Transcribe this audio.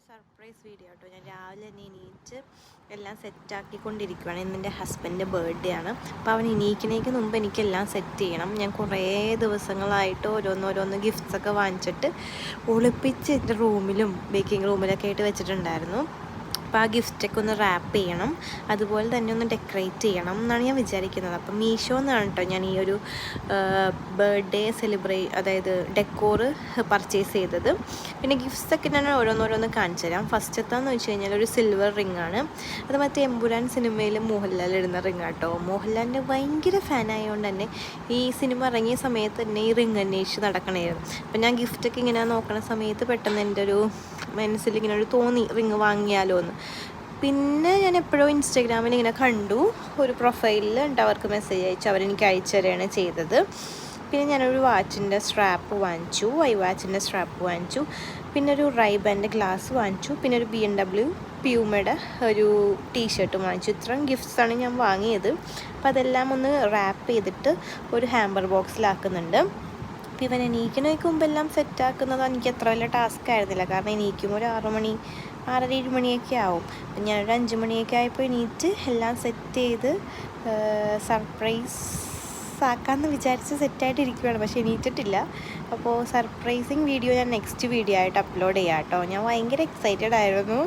Surprise video കേട്ടോ. ഞാൻ രാവിലെ തന്നെ എണീറ്റ് എല്ലാം സെറ്റാക്കിക്കൊണ്ടിരിക്കുകയാണ്. ഇന്നെൻ്റെ ഹസ്ബൻഡിൻ്റെ ബർത്ത്ഡേ ആണ്. അപ്പോൾ അവൻ എണീക്കുന്നതിന് മുമ്പ് എനിക്കെല്ലാം സെറ്റ് ചെയ്യണം. ഞാൻ കുറേ ദിവസങ്ങളായിട്ട് ഓരോന്നോരോന്ന് ഗിഫ്റ്റ്സൊക്കെ വാങ്ങിച്ചിട്ട് ഒളിപ്പിച്ച് എൻ്റെ റൂമിലും ബേക്കിംഗ് റൂമിലൊക്കെ ആയിട്ട് വെച്ചിട്ടുണ്ടായിരുന്നു. അപ്പോൾ ആ ഗിഫ്റ്റൊക്കെ ഒന്ന് റാപ്പ് ചെയ്യണം, അതുപോലെ തന്നെ ഒന്ന് ഡെക്കറേറ്റ് ചെയ്യണം എന്നാണ് ഞാൻ വിചാരിക്കുന്നത്. അപ്പം മീഷോ എന്നാണ് കേട്ടോ ഞാൻ ഈ ഒരു ബർത്ത്ഡേ അതായത് ഡെക്കോറ് പർച്ചേസ് ചെയ്തത്. പിന്നെ ഗിഫ്റ്റ്സൊക്കെ ഞാൻ ഓരോന്നോരോന്ന് കാണിച്ചു തരാം. ഫസ്റ്റത്താന്ന് വെച്ച് കഴിഞ്ഞാൽ ഒരു സിൽവർ റിങ്ങാണ്. അത് മറ്റേ എമ്പുരാൻ സിനിമയിൽ മോഹൻലാൽ ഇടുന്ന റിങ് കേട്ടോ. മോഹൻലാലിൻ്റെ ഭയങ്കര ഫാനായതുകൊണ്ട് തന്നെ ഈ സിനിമ ഇറങ്ങിയ സമയത്ത് തന്നെ ഈ റിങ് അന്വേഷിച്ച് നടക്കണമായിരുന്നു. അപ്പം ഞാൻ ഗിഫ്റ്റൊക്കെ ഇങ്ങനെ നോക്കുന്ന സമയത്ത് പെട്ടെന്ന് എൻ്റെ ഒരു മനസ്സിൽ ഇങ്ങനെ ഒരു തോന്നി റിങ് വാങ്ങിയാലോ എന്ന്. പിന്നെ ഞാൻ എപ്പോഴും ഇൻസ്റ്റാഗ്രാമിൽ ഇങ്ങനെ കണ്ടു, ഒരു പ്രൊഫൈലിൽ ഉണ്ട്, അവർക്ക് മെസ്സേജ് അയച്ചു, അവരെനിക്ക് അയച്ചു തരികയാണ് ചെയ്തത്. പിന്നെ ഞാനൊരു വാച്ചിൻ്റെ സ്ട്രാപ്പ് വാങ്ങിച്ചു, വാച്ചിൻ്റെ സ്ട്രാപ്പ് വാങ്ങിച്ചു. പിന്നെ ഒരു റൈബാൻ്റെ ഗ്ലാസ് വാങ്ങിച്ചു. പിന്നെ ഒരു BMW പ്യൂമയുടെ ഒരു ടീഷർട്ടും വാങ്ങിച്ചു. ഇത്രയും ഗിഫ്റ്റ്സാണ് ഞാൻ വാങ്ങിയത്. അപ്പോൾ അതെല്ലാം ഒന്ന് റാപ്പ് ചെയ്തിട്ട് ഒരു ഹാമ്പർ ബോക്സിലാക്കുന്നുണ്ട്. അപ്പോൾ ഇവൻ എണീക്കുന്നതിന് മുമ്പെല്ലാം സെറ്റാക്കുന്നത് എനിക്ക് അത്ര വലിയ ടാസ്ക് ആയിരുന്നില്ല. കാരണം എണീക്കുമ്പോൾ ഒരു 6 മണി 6:30 7 മണിയൊക്കെ ആവും. അപ്പം ഞാനൊരു 5 മണിയൊക്കെ ആയപ്പോൾ എണീറ്റ് എല്ലാം സെറ്റ് ചെയ്ത് സർപ്രൈസ് ആക്കാമെന്ന് വിചാരിച്ച് സെറ്റായിട്ടിരിക്കുകയാണ്. പക്ഷേ എണീറ്റിട്ടില്ല. അപ്പോൾ സർപ്രൈസിങ് വീഡിയോ ഞാൻ നെക്സ്റ്റ് വീഡിയോ ആയിട്ട് അപ്ലോഡ് ചെയ്യാം കേട്ടോ. ഞാൻ ഭയങ്കര എക്സൈറ്റഡ് ആയിരുന്നു.